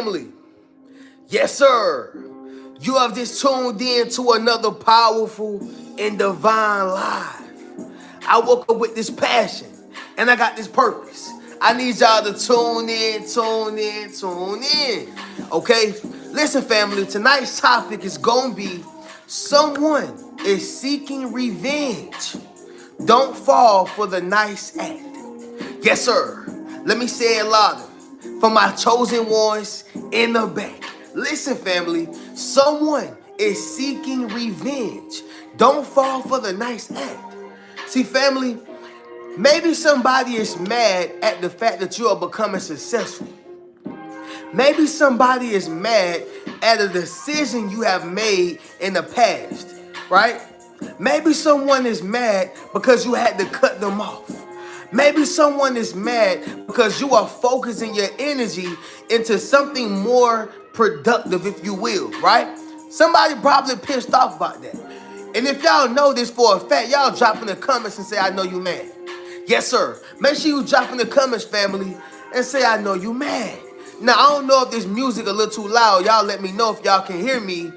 family. Yes, sir. You have just tuned in to another powerful and divine live. I woke up with this passion and I got this purpose. I need y'all to tune in. Okay? Listen, family, tonight's topic is going to be someone is seeking revenge. Don't fall for the nice act. Yes, sir. Let me say it louder. For my chosen ones in the back. Listen, family. Someone is seeking revenge. Don't fall for the nice act. See, family, maybe somebody is mad at the fact that you are becoming successful. Maybe somebody is mad at a decision you have made in the past, right? Maybe someone is mad because you had to cut them off. Maybe someone is mad because you are focusing your energy into something more productive, if you will, right? Somebody probably pissed off about that. And if y'all know this for a fact, y'all drop in the comments and say, I know you mad. Yes, sir. Make sure you drop in the comments, family, and say, I know you mad. Now, I don't know if this music a little too loud. Y'all let me know if y'all can hear me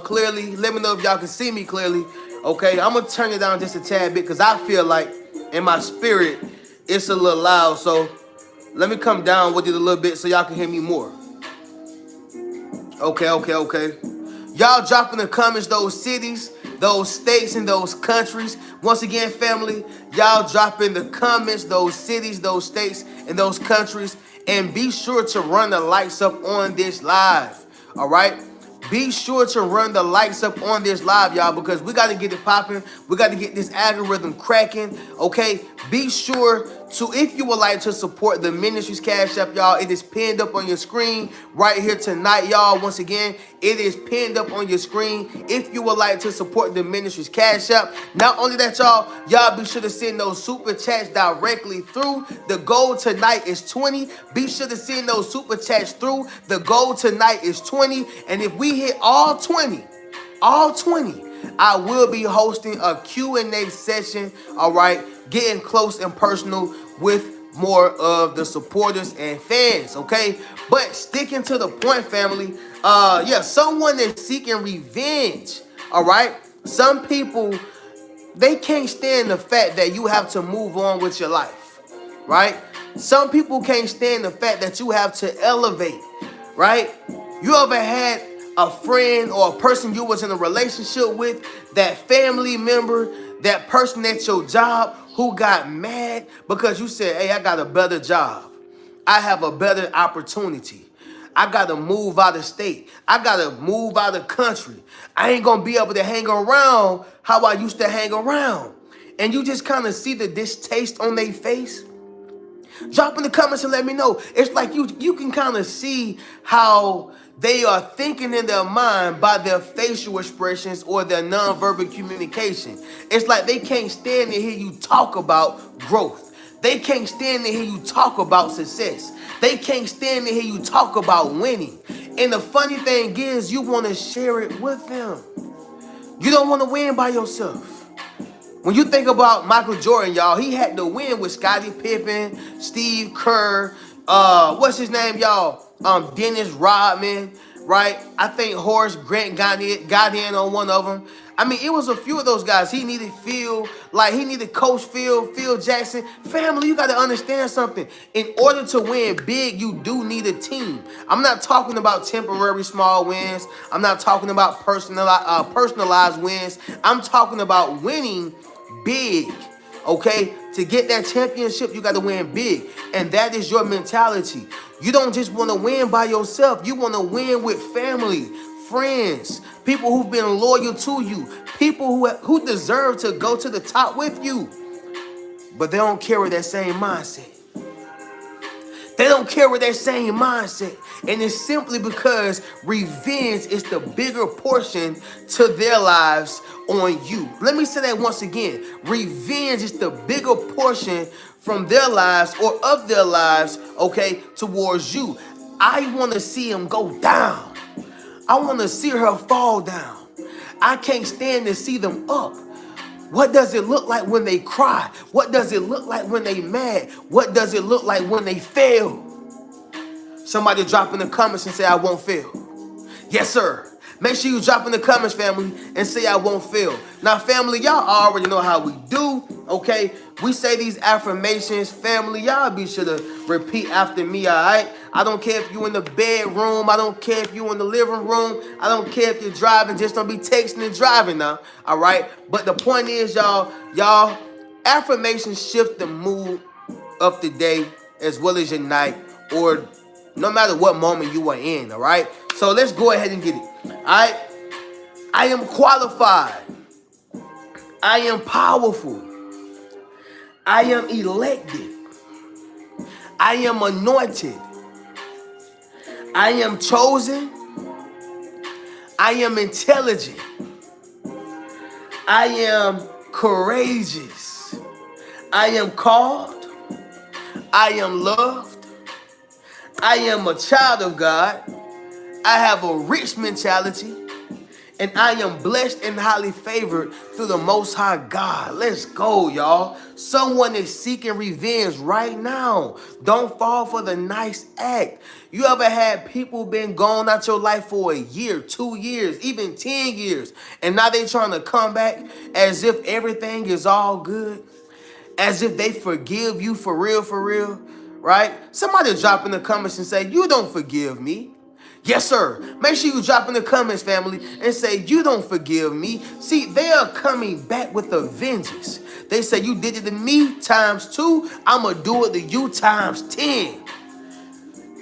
clearly. Let me know if y'all can see me clearly. Okay, I'm going to turn it down just a tad bit because I feel like in my spirit, it's a little loud. So let me come down with it a little bit so y'all can hear me more. Okay. Y'all drop in the comments those cities, those states, and those countries. Once again, family, y'all drop in the comments those cities, those states, and those countries. And be sure to run the lights up on this live. All right? Be sure to run the lights up on this live, y'all, because we got to get it popping. We got to get this algorithm cracking, okay? Be sure to, if you would like to support the ministry's Cash App, y'all, it is pinned up on your screen right here tonight, y'all. Once again, it is pinned up on your screen. If you would like to support the ministry's Cash App, not only that, y'all be sure to send those super chats directly through. The goal tonight is 20. Be sure to send those super chats through. The goal tonight is 20. And if we hit all 20, I will be hosting a Q&A session, all right, getting close and personal with more of the supporters and fans, okay? But sticking to the point, family, someone is seeking revenge, all right? Some people, they can't stand the fact that you have to move on with your life, right? Some people can't stand the fact that you have to elevate, right? You ever had a friend or a person you was in a relationship with, that family member, that person at your job who got mad because you said, hey, I got a better job. I have a better opportunity. I got to move out of state. I got to move out of country. I ain't going to be able to hang around how I used to hang around. And you just kind of see the distaste on their face. Drop in the comments and let me know. It's like you can kind of see how they are thinking in their mind by their facial expressions or their nonverbal communication. It's like they can't stand to hear you talk about growth. They can't stand to hear you talk about success. They can't stand to hear you talk about winning. And the funny thing is, you want to share it with them. You don't want to win by yourself. When you think about Michael Jordan, y'all, he had to win with Scottie Pippen, Steve Kerr, what's his name, y'all? Dennis Rodman, right? I think Horace Grant got in on one of them. I mean, it was a few of those guys. He needed Coach Phil Jackson. Family, you got to understand something. In order to win big, you do need a team. I'm not talking about temporary small wins. I'm not talking about personalized wins. I'm talking about winning big, okay? To get that championship, you got to win big. And that is your mentality. You don't just want to win by yourself. You want to win with family, friends, people who've been loyal to you, people who deserve to go to the top with you. But they don't carry that same mindset. They don't carry that same mindset. And it's simply because revenge is the bigger portion to their lives on you. Let me say that once again. Revenge is the bigger portion from their lives or of their lives, okay, towards you. I want to see them go down. I want to see her fall down. I can't stand to see them up. What does it look like when they cry? What does it look like when they mad? What does it look like when they fail? Somebody drop in the comments and say, I won't fail. Yes, sir. Make sure you drop in the comments, family, and say I won't fail. Now, family, y'all already know how we do, okay? We say these affirmations, family. Y'all be sure to repeat after me, all right? I don't care if you in the bedroom. I don't care if you in the living room. I don't care if you're driving. Just don't be texting and driving now, all right? But the point is, y'all, affirmations shift the mood of the day as well as your night, or no matter what moment you are in, all right? So let's go ahead and get it. All right? I am qualified. I am powerful. I am elected. I am anointed. I am chosen. I am intelligent. I am courageous. I am called. I am loved. I am a child of God. I have a rich mentality, and I am blessed and highly favored through the Most High God. Let's go, y'all. Someone is seeking revenge right now. Don't fall for the nice act. You ever had people been gone out your life for a year, 2 years, even 10 years, and now they trying to come back as if everything is all good, as if they forgive you for real, right? Somebody drop in the comments and say, you don't forgive me. Yes, sir. Make sure you drop in the comments, family, and say, you don't forgive me. See, they are coming back with a vengeance. They say, you did it to me ×2. I'm going to do it to you ×10.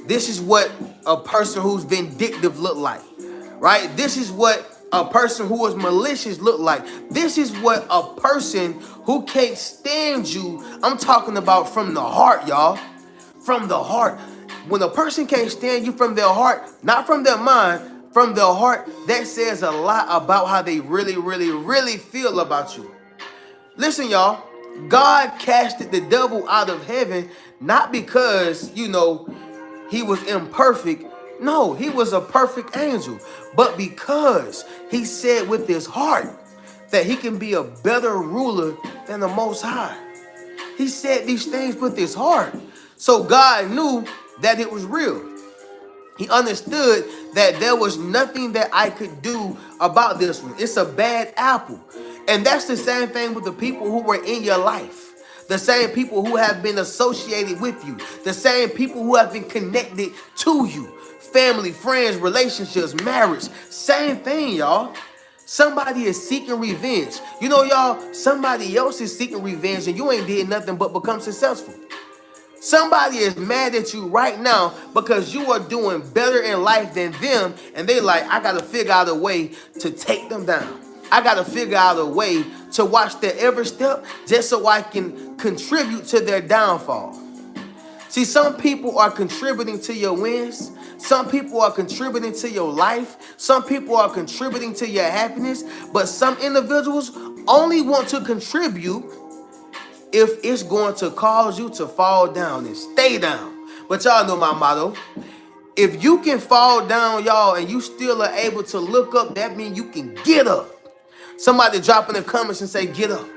This is what a person who's vindictive look like, right? This is what a person who is malicious look like. This is what a person who can't stand you, I'm talking about from the heart, y'all. From the heart. When a person can't stand you from their heart, not from their mind, from their heart, that says a lot about how they really feel about you. Listen, y'all, God casted the devil out of heaven, not because, he was imperfect. No, he was a perfect angel. But because he said with his heart that he can be a better ruler than the Most High. He said these things with his heart. So God knew that it was real. He understood that there was nothing that I could do about this one. It's a bad apple. And that's the same thing with the people who were in your life. The same people who have been associated with you. The same people who have been connected to you. Family, friends, relationships, marriage. Same thing, y'all. Somebody is seeking revenge. Y'all, somebody else is seeking revenge and you ain't did nothing but become successful. Somebody is mad at you right now because you are doing better in life than them, and they like, I got to figure out a way to take them down. I got to figure out a way to watch their every step just so I can contribute to their downfall. See, some people are contributing to your wins. Some people are contributing to your life. Some people are contributing to your happiness. But some individuals only want to contribute if it's going to cause you to fall down and stay down. But y'all know my motto. If you can fall down, y'all, and you still are able to look up, that means you can get up. Somebody drop in the comments and say, get up.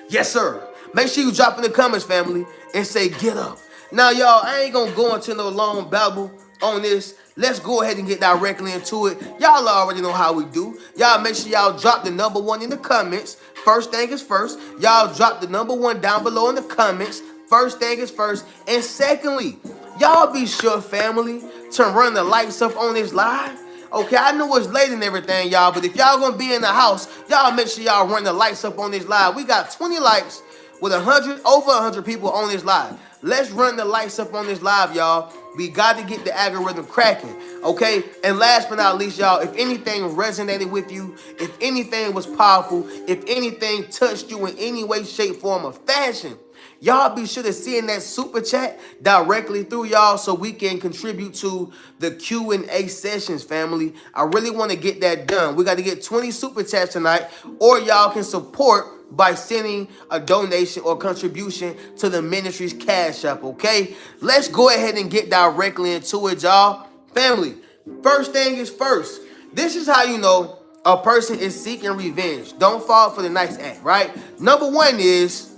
Yes, sir. Make sure you drop in the comments, family, and say, get up. Now, y'all, I ain't going to go into no long babble on this. Let's go ahead and get directly into it. Y'all already know how we do. Y'all make sure y'all drop the number 1 in the comments. First thing is first. Y'all drop the number 1 down below in the comments. First thing is first. And secondly, y'all be sure, family, to run the lights up on this live. Okay, I know it's late and everything, y'all, but if y'all gonna be in the house, y'all make sure y'all run the lights up on this live. We got 20 likes with over 100 people on this live. Let's run the lights up on this live, y'all. We got to get the algorithm cracking, okay? And last but not least, y'all, if anything resonated with you, if anything was powerful, if anything touched you in any way, shape, form, or fashion, y'all be sure to send that super chat directly through y'all so we can contribute to the Q&A sessions, family. I really want to get that done. We got to get 20 super chats tonight, or y'all can support by sending a donation or contribution to the ministry's cash app, okay? Let's go ahead and get directly into it, y'all. Family, first thing is first. This is how you know a person is seeking revenge. Don't fall for the nice act, right? Number 1 is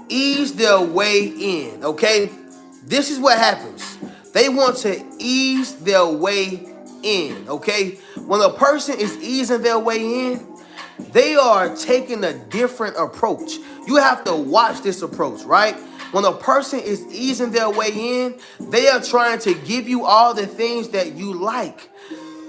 ease their way in, okay? This is what happens. They want to ease their way in, okay? When a person is easing their way in, they are taking a different approach. You have to watch this approach, right? When a person is easing their way in, they are trying to give you all the things that you like,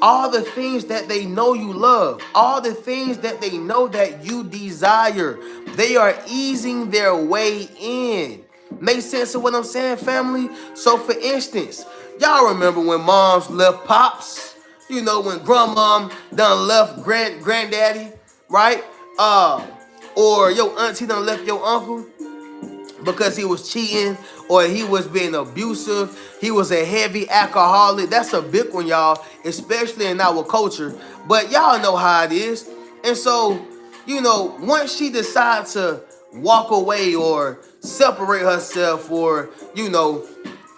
all the things that they know you love, all the things that they know that you desire. They are easing their way in. Make sense of what I'm saying, family? So for instance, y'all remember when moms left pops? You know, when grandmom done left granddaddy, right? Or your auntie done left your uncle because he was cheating or he was being abusive. He was a heavy alcoholic. That's a big one, y'all, especially in our culture. But y'all know how it is. And so, you know, once she decides to walk away or separate herself or, you know,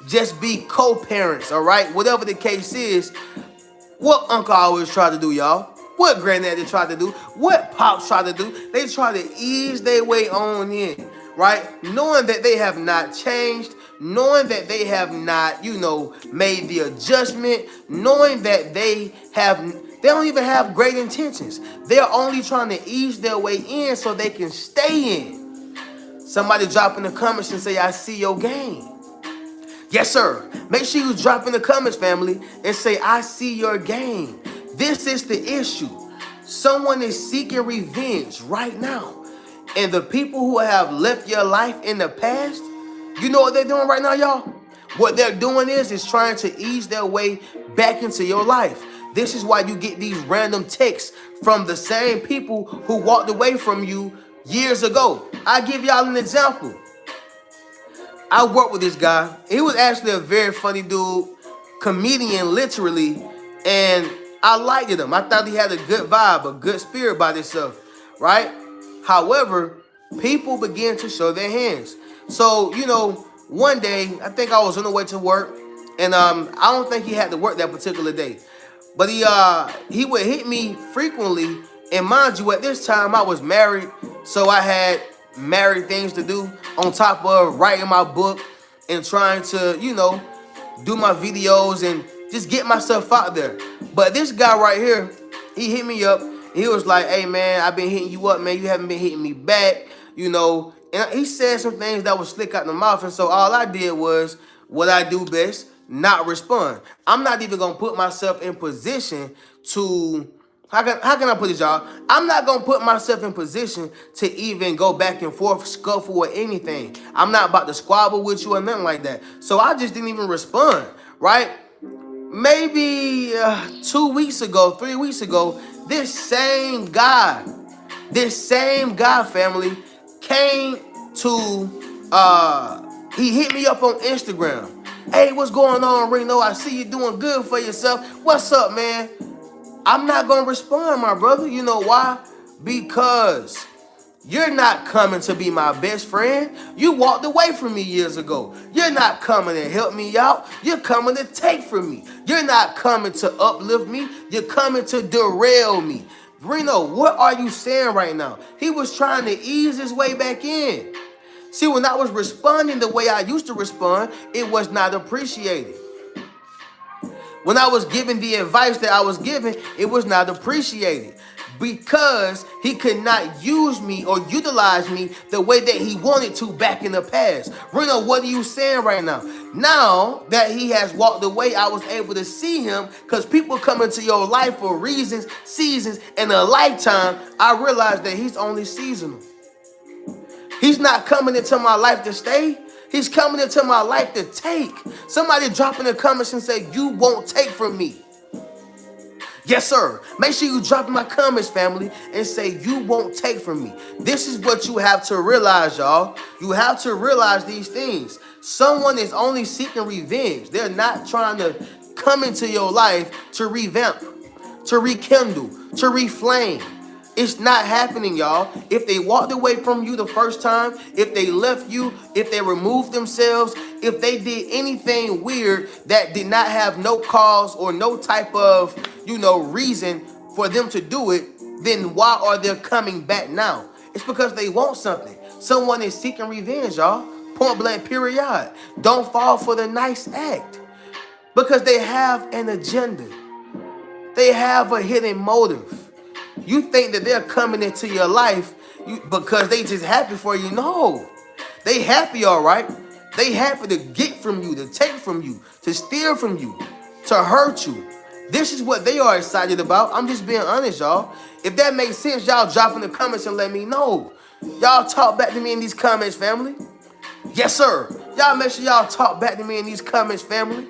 just be co-parents, all right? Whatever the case is, what uncle always tried to do, y'all? What granddaddy tried to do? What pops tried to do? They try to ease their way on in, right? Knowing that they have not changed, knowing that they have not, you know, made the adjustment, knowing that they don't even have great intentions. They're only trying to ease their way in so they can stay in. Somebody drop in the comments and say, I see your game. Yes, sir. Make sure you drop in the comments, family, and say, I see your game. This is the issue. Someone is seeking revenge right now. And the people who have left your life in the past, you know what they're doing right now, y'all? What they're doing is trying to ease their way back into your life. This is why you get these random texts from the same people who walked away from you years ago. I'll give y'all an example. I worked with this guy. He was actually a very funny dude, comedian, literally, and I liked him. I thought he had a good vibe, a good spirit by himself, right? However, people began to show their hands. So, you know, one day, I think I was on the way to work, and I don't think he had to work that particular day, but he would hit me frequently. And mind you, at this time I was married, so I had married things to do on top of writing my book and trying to, you know, do my videos and just get myself out there. But this guy right here, he hit me up. He was like, hey man, I've been hitting you up, man. You haven't been hitting me back, you know. And he said some things that was slick out the mouth. And so all I did was what I do best, not respond. I'm not even gonna put myself in position to, how can I put it, y'all? I'm not gonna put myself in position to even go back and forth, scuffle or anything. I'm not about to squabble with you or nothing like that. So I just didn't even respond, right? Maybe 2 weeks ago, 3 weeks ago, this same guy, family, came to, he hit me up on Instagram. Hey, what's going on, Reno? I see you doing good for yourself. What's up, man? I'm not going to respond, my brother. You know why? Because you're not coming to be my best friend. You walked away from me years ago. You're not coming to help me out. You're coming to take from me. You're not coming to uplift me. You're coming to derail me. Reno, what are you saying right now? He was trying to ease his way back in. See, when I was responding the way I used to respond, it was not appreciated. When I was giving the advice that I was giving, it was not appreciated because he could not use me or utilize me the way that he wanted to back in the past. Reno, what are you saying right now? Now that he has walked away, I was able to see him because people come into your life for reasons, seasons, and a lifetime. I realized that he's only seasonal. He's not coming into my life to stay. He's coming into my life to take. Somebody drop in the comments and say, you won't take from me. Yes, sir. Make sure you drop in my comments, family, and say, you won't take from me. This is what you have to realize, y'all. You have to realize these things. Someone is only seeking revenge. They're not trying to come into your life to revamp, to rekindle, to reflame. It's not happening, y'all. If they walked away from you the first time, if they left you, if they removed themselves, if they did anything weird that did not have no cause or no type of, you know, reason for them to do it, then why are they coming back now? It's because they want something. Someone is seeking revenge, y'all. Point blank, period. Don't fall for the nice act. Because they have an agenda. They have a hidden motive. You think that they're coming into your life because they just happy for you. No. They happy, all right. They happy to get from you, to take from you, to steal from you, to hurt you. This is what they are excited about. I'm just being honest, y'all. If that makes sense, y'all drop in the comments and let me know. Y'all talk back to me in these comments, family. Yes, sir. Y'all make sure y'all talk back to me in these comments, family.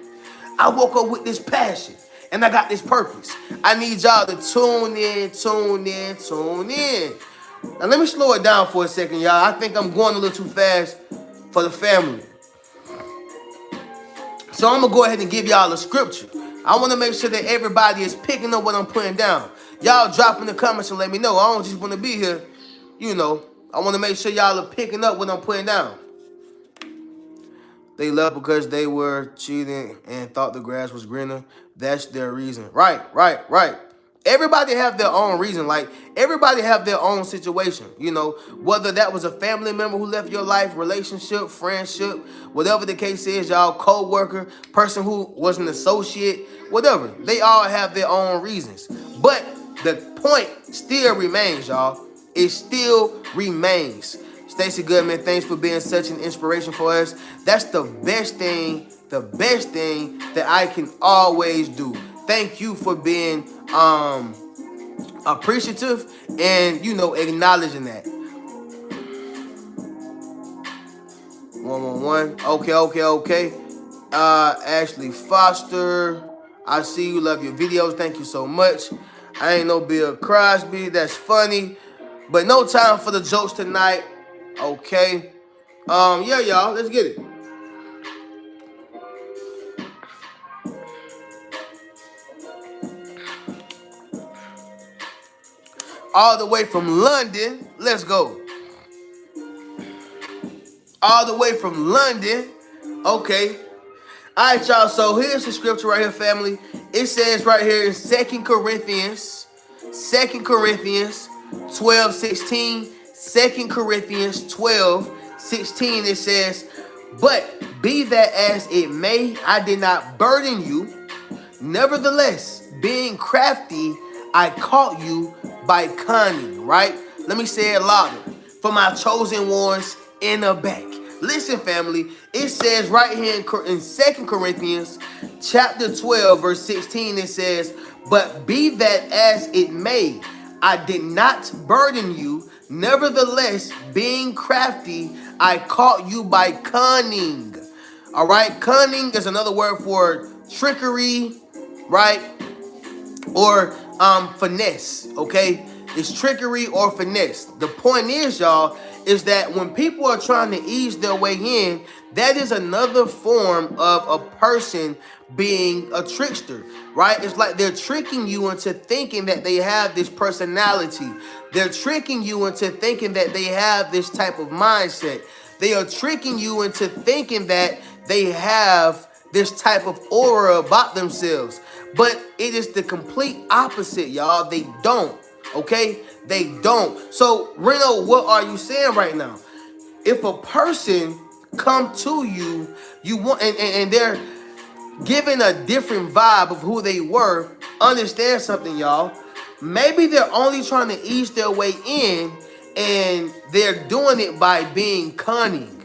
I woke up with this passion, and I got this purpose. I need y'all to tune in, tune in, tune in. Now, let me slow it down for a second, y'all. I think I'm going a little too fast for the family. So I'm going to go ahead and give y'all a scripture. I want to make sure that everybody is picking up what I'm putting down. Y'all drop in the comments and let me know. I don't just want to be here, you know. I want to make sure y'all are picking up what I'm putting down. They left because they were cheating and thought the grass was greener. That's their reason. Right. Everybody have their own reason. Like, everybody have their own situation. You know, whether that was a family member who left your life, relationship, friendship, whatever the case is, y'all, co-worker, person who was an associate, whatever. They all have their own reasons. But the point still remains, y'all. It still remains. Stacey Goodman, thanks for being such an inspiration for us. That's the best thing that I can always do. Thank you for being appreciative and, you know, acknowledging that. 111. Okay. Ashley Foster, I see you. Love your videos. Thank you so much. I ain't no Bill Crosby. That's funny. But no time for the jokes tonight. Okay. Yeah, y'all. Let's get it. All the way from London. Let's go. All the way from London. Okay. All right, y'all. So here's the scripture right here, family. It says right here in 2 Corinthians 12:16. 2 Corinthians 12:16. It says, but be that as it may, I did not burden you. Nevertheless, being crafty, I caught you by cunning, right? Let me say it louder. For my chosen ones in the back. Listen, family, it says right here in 2 Corinthians chapter 12, verse 16, it says, but be that as it may, I did not burden you. Nevertheless, being crafty, I caught you by cunning. All right, cunning is another word for trickery, right? Or finesse, okay? It's trickery or finesse. The point is, y'all, is that when people are trying to ease their way in, that is another form of a person being a trickster, right? It's like they're tricking you into thinking that they have this personality. They're tricking you into thinking that they have this type of mindset. They are tricking you into thinking that they have this type of aura about themselves. But it is the complete opposite, y'all. They don't. Okay? They don't. So, Reno, what are you saying right now? If a person come to you, you want and they're giving a different vibe of who they were, understand something, y'all. Maybe they're only trying to ease their way in, and they're doing it by being cunning.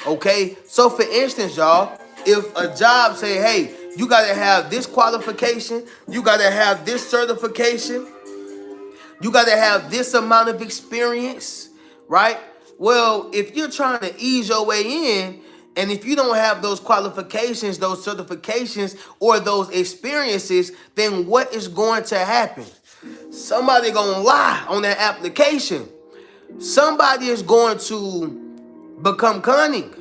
Okay? So, for instance, y'all, if a job say, hey, you got to have this qualification, you got to have this certification, you got to have this amount of experience, right? Well, if you're trying to ease your way in, and if you don't have those qualifications, those certifications, or those experiences, then what is going to happen? Somebody gonna lie on that application. Somebody is going to become cunning,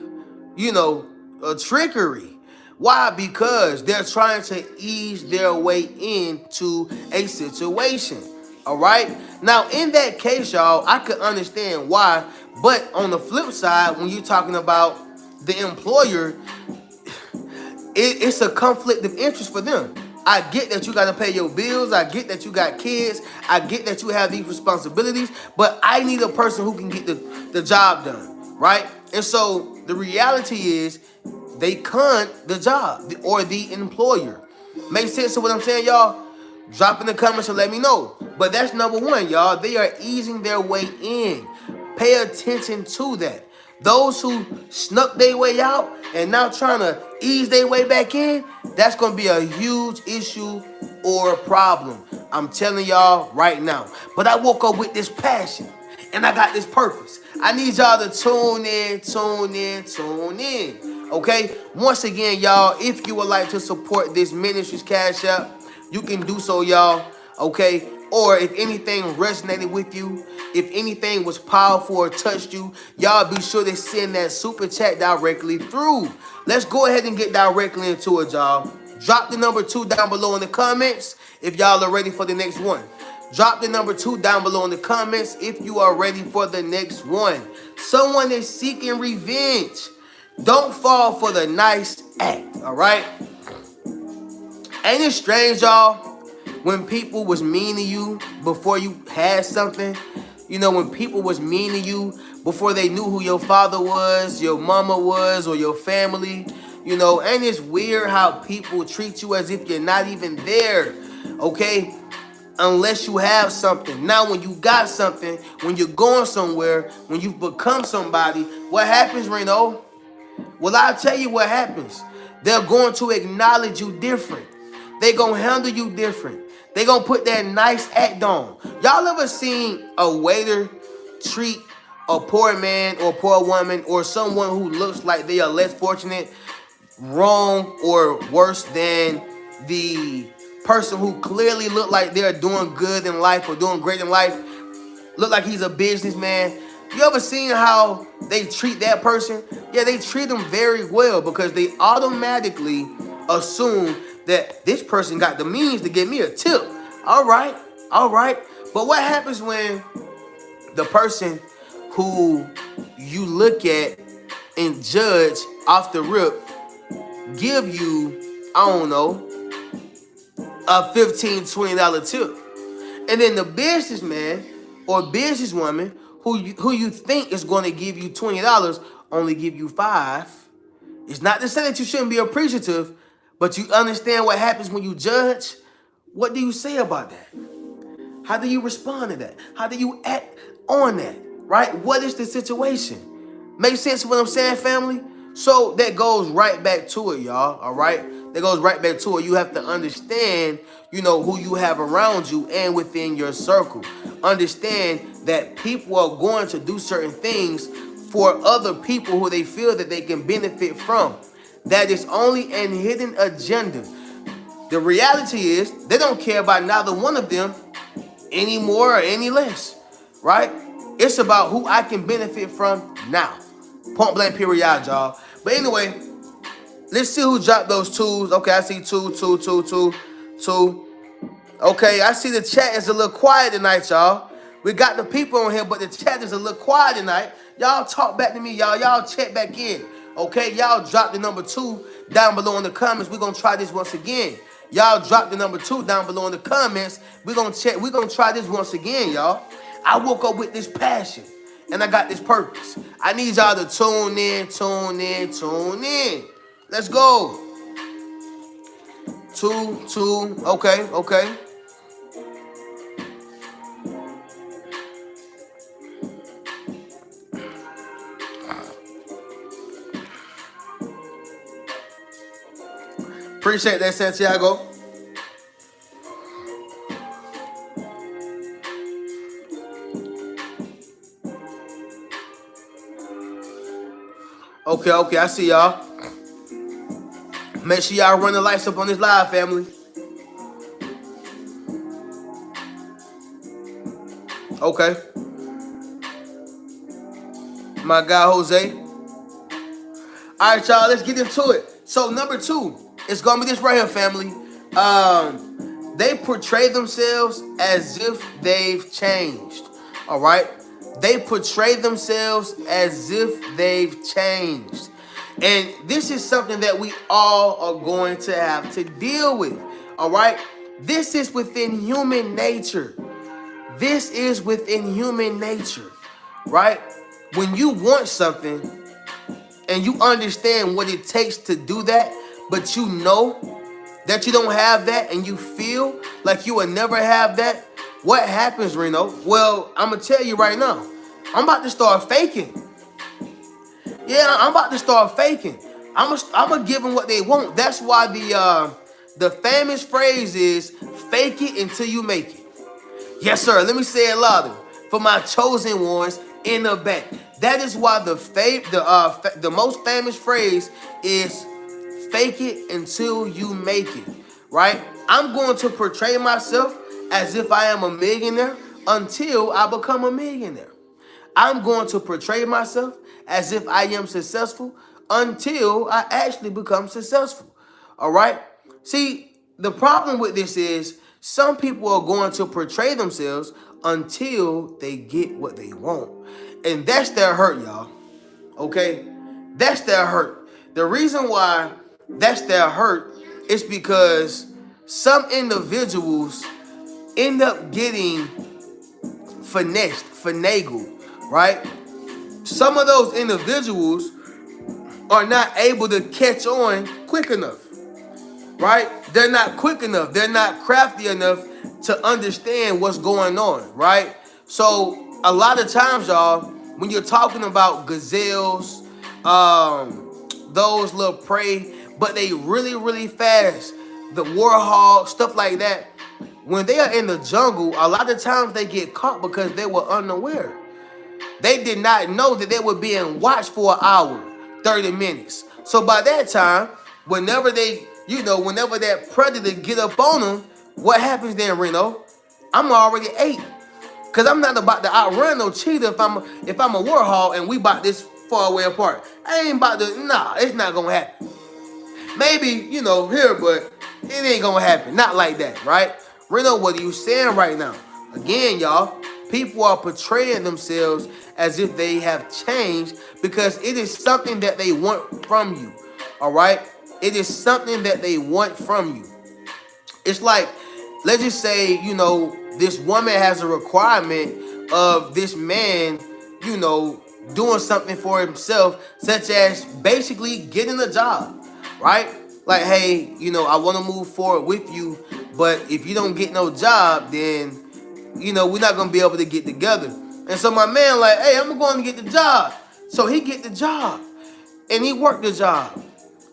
you know, a trickery. Why? Because they're trying to ease their way into a situation. All right. Now, in that case, y'all, I could understand why. But on the flip side, when you're talking about the employer, it's a conflict of interest for them. I get that you got to pay your bills. I get that you got kids. I get that you have these responsibilities. But I need a person who can get the job done. Right. And so the reality is, they con the job or the employer. Make sense of what I'm saying, y'all? Drop in the comments and let me know. But that's number one, y'all. They are easing their way in. Pay attention to that. Those who snuck their way out and now trying to ease their way back in, that's going to be a huge issue or a problem. I'm telling y'all right now. But I woke up with this passion and I got this purpose. I need y'all to tune in, tune in, tune in. Okay? Once again, y'all, if you would like to support this ministry's Cash App, you can do so, y'all. Okay? Or if anything resonated with you, if anything was powerful or touched you, y'all be sure to send that super chat directly through. Let's go ahead and get directly into it, y'all. Drop the number 2 down below in the comments if y'all are ready for the next one. Drop the number 2 down below in the comments if you are ready for the next one. Someone is seeking revenge. Don't fall for the nice act, all right? Ain't it strange, y'all? When people was mean to you before you had something, you know, when people was mean to you before they knew who your father was, your mama was, or your family, you know, and it's weird how people treat you as if you're not even there, okay? Unless you have something. Now, when you got something, when you're going somewhere, when you've become somebody, what happens, Reno? Well, I'll tell you what happens. They're going to acknowledge you different. They're going to handle you different. They're going to put that nice act on. Y'all ever seen a waiter treat a poor man or poor woman or someone who looks like they are less fortunate wrong or worse than the person who clearly look like they're doing good in life or doing great in life, look like he's a businessman? You ever seen how they treat that person? Yeah, they treat them very well because they automatically assume that this person got the means to give me a tip. All right. But what happens when the person who you look at and judge off the rip give you, I don't know, a $15, $20 tip? And then the businessman or businesswoman who you think is going to give you $20 only give you $5. It's not to say that you shouldn't be appreciative, but you understand what happens when you judge. What do you say about that? How do you respond to that? How do you act on that? Right? What is the situation? Make sense of what I'm saying, family? So that goes right back to it, y'all. All right? That goes right back to it. You have to understand, you know, who you have around you and within your circle. Understand that people are going to do certain things for other people who they feel that they can benefit from. That is only an hidden agenda. The reality is they don't care about neither one of them any more or any less, right? It's about who I can benefit from now. Point blank period, y'all. But anyway, let's see who dropped those twos. Okay, I see two. Okay, I see the chat is a little quiet tonight, y'all. We got the people on here, but the chat is a little quiet tonight. Y'all talk back to me, y'all. Y'all check back in. Okay, y'all drop the number 2 down below in the comments. We're going to try this once again. Y'all drop the number 2 down below in the comments. We're going to try this once again, y'all. I woke up with this passion, and I got this purpose. I need y'all to tune in. Let's go. 2. Okay. Appreciate that, Santiago. Okay, I see y'all. Make sure y'all run the lights up on this live, family. Okay. My guy, Jose. All right, y'all, let's get into it. So, number 2, it's going to be this right here, family. They portray themselves as if they've changed. All right? They portray themselves as if they've changed. And this is something that we all are going to have to deal with. All right? This is within human nature. This is within human nature. Right? When you want something and you understand what it takes to do that, but you know that you don't have that and you feel like you will never have that, what happens, Reno? Well, I'm going to tell you right now. I'm about to start faking. Yeah, I'm about to start faking. I'm gonna give them what they want. That's why the famous phrase is fake it until you make it. Yes, sir. Let me say it louder for my chosen ones in the back. That is why the most famous phrase is fake it until you make it. Right? I'm going to portray myself as if I am a millionaire until I become a millionaire. I'm going to portray myself as if I am successful until I actually become successful. All right? See, the problem with this is some people are going to portray themselves until they get what they want. And that's their hurt, y'all. Okay? That's their hurt. The reason why that's their hurt is because some individuals end up getting finagled, right? Some of those individuals are not able to catch on quick enough, right? They're not quick enough. They're not crafty enough to understand what's going on, right? So a lot of times, y'all, when you're talking about gazelles, those little prey, but they really, really fast, the warhol, stuff like that, when they are in the jungle, a lot of times they get caught because they were unaware. They did not know that they were being watched for an hour, 30 minutes. So by that time, whenever whenever that predator get up on them, what happens then, Reno? I'm already ate. Cause I'm not about to outrun no cheetah if I'm a warhol and we about this far away apart. I ain't about to, nah, it's not gonna happen. Maybe, here, but it ain't gonna happen. Not like that, right? Reno, what are you saying right now? Again, y'all, people are portraying themselves as if they have changed because it is something that they want from you, all right? It is something that they want from you. It's like, let's just say, this woman has a requirement of this man, doing something for himself, such as basically getting a job, right? Like, hey, I want to move forward with you, but if you don't get no job, then, we're not going to be able to get together. And so my man like, hey, I'm going to get the job. So he get the job, and he worked the job.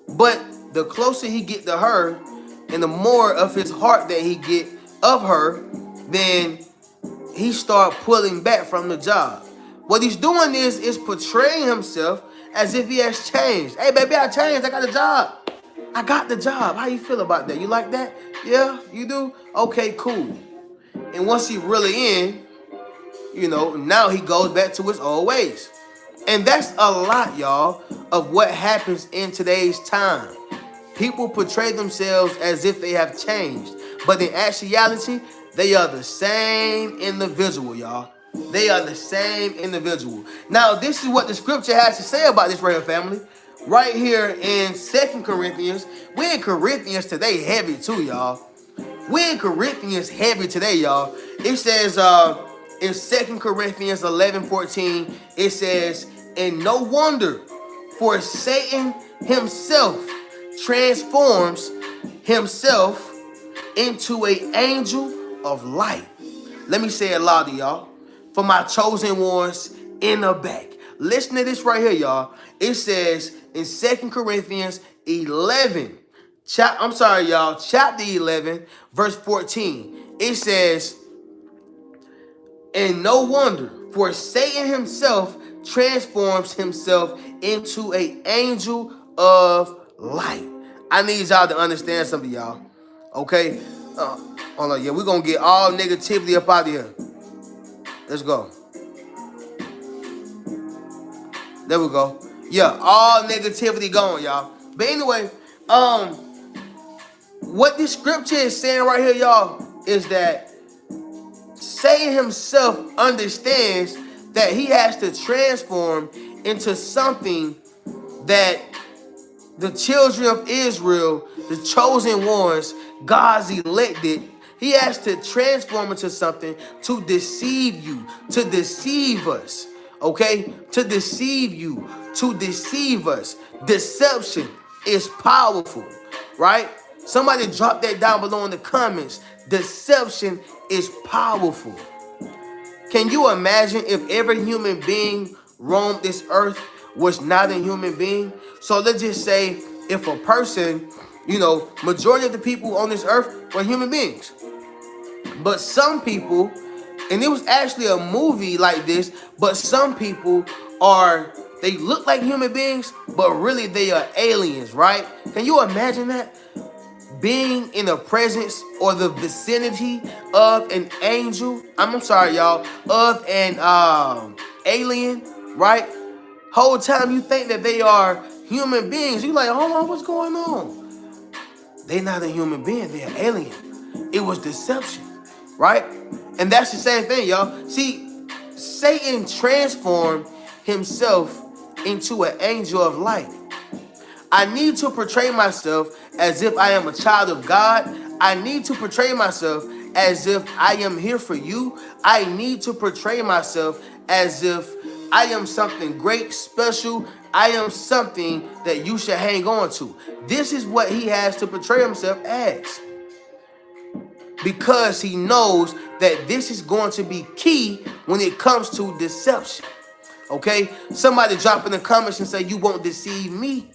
But the closer he get to her, and the more of his heart that he get of her, then he start pulling back from the job. What he's doing is portraying himself as if he has changed. Hey, baby, I changed. I got a job. I got the job. How you feel about that? You like that? Yeah, you do? Okay, cool. And once he really in, now he goes back to his old ways. And that's a lot, y'all, of what happens in today's time. People portray themselves as if they have changed, but in actuality, they are the same individual, y'all. They are the same individual. Now, this is what the scripture has to say about this right here, family. Right here in 2 Corinthians. We're in Corinthians today heavy too, y'all. We're in Corinthians heavy today, y'all. It says in 2 Corinthians 11:14, it says, and no wonder, for Satan himself transforms himself into an angel of light. Let me say it louder, y'all. For my chosen ones in the back. Listen to this right here, y'all. It says in 2 Corinthians 11, chapter 11, verse 14. It says, and no wonder, for Satan himself transforms himself into an angel of light. I need y'all to understand something, y'all. Okay? Hold on. Yeah, we're going to get all negativity up out of here. Let's go. There we go. Yeah, all negativity gone, y'all. But anyway, what this scripture is saying right here, y'all, is that Satan himself understands that he has to transform into something that the children of Israel, the chosen ones, God's elected, he has to transform into something to deceive you, to deceive us, okay? To deceive you, to deceive us. Deception is powerful, right? Somebody drop that down below in the comments. Deception is powerful. Can you imagine if every human being roamed this earth was not a human being? So let's just say if a person, majority of the people on this earth were human beings. But some people, and it was actually a movie like this, but some people they look like human beings, but really they are aliens, right? Can you imagine that? Being in the presence or the vicinity of an angel, I'm sorry, y'all, of an alien, right? Whole time you think that they are human beings. You like, hold on, what's going on? They're not a human being, they're an alien. It was deception, right? And that's the same thing, y'all. See, Satan transformed himself into an angel of light. I need to portray myself as if I am a child of God. I need to portray myself as if I am here for you. I need to portray myself as if I am something great, special. I am something that you should hang on to. This is what he has to portray himself as. Because he knows that this is going to be key when it comes to deception. Okay? Somebody drop in the comments and say, you won't deceive me.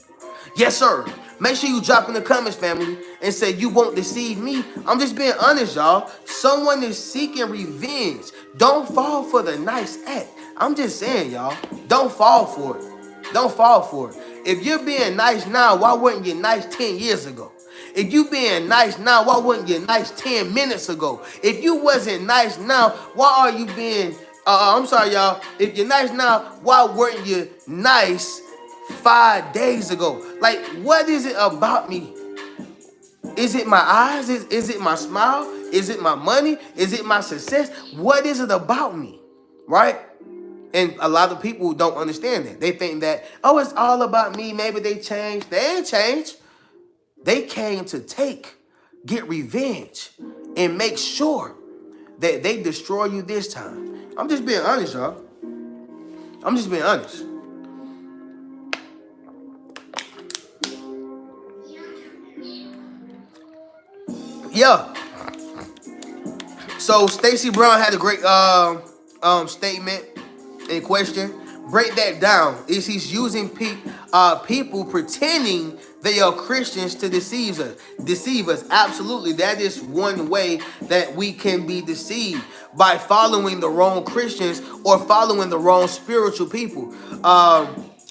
Yes, sir. Make sure you drop in the comments, family, and say you won't deceive me. I'm just being honest, y'all. Someone is seeking revenge. Don't fall for the nice act. I'm just saying, y'all. Don't fall for it. Don't fall for it. If you're being nice now, why weren't you nice 10 years ago? If you being nice now, why wasn't you nice 10 minutes ago? If you wasn't nice now, why are you being, I'm sorry, y'all. If you're nice now, why weren't you nice 5 days ago? Like, what is it about me? Is it my eyes? Is it my smile? Is it my money? Is it my success? What is it about me? Right? And a lot of people don't understand that. They think that, oh, it's all about me. Maybe they changed. They ain't changed. They came to get revenge, and make sure that they destroy you this time. I'm just being honest, y'all. I'm just being honest. Yeah. So Stacey Brown had a great statement in question. Break that down. Is he's using people pretending they are Christians to deceive us. Absolutely. That is one way that we can be deceived, by following the wrong Christians or following the wrong spiritual people.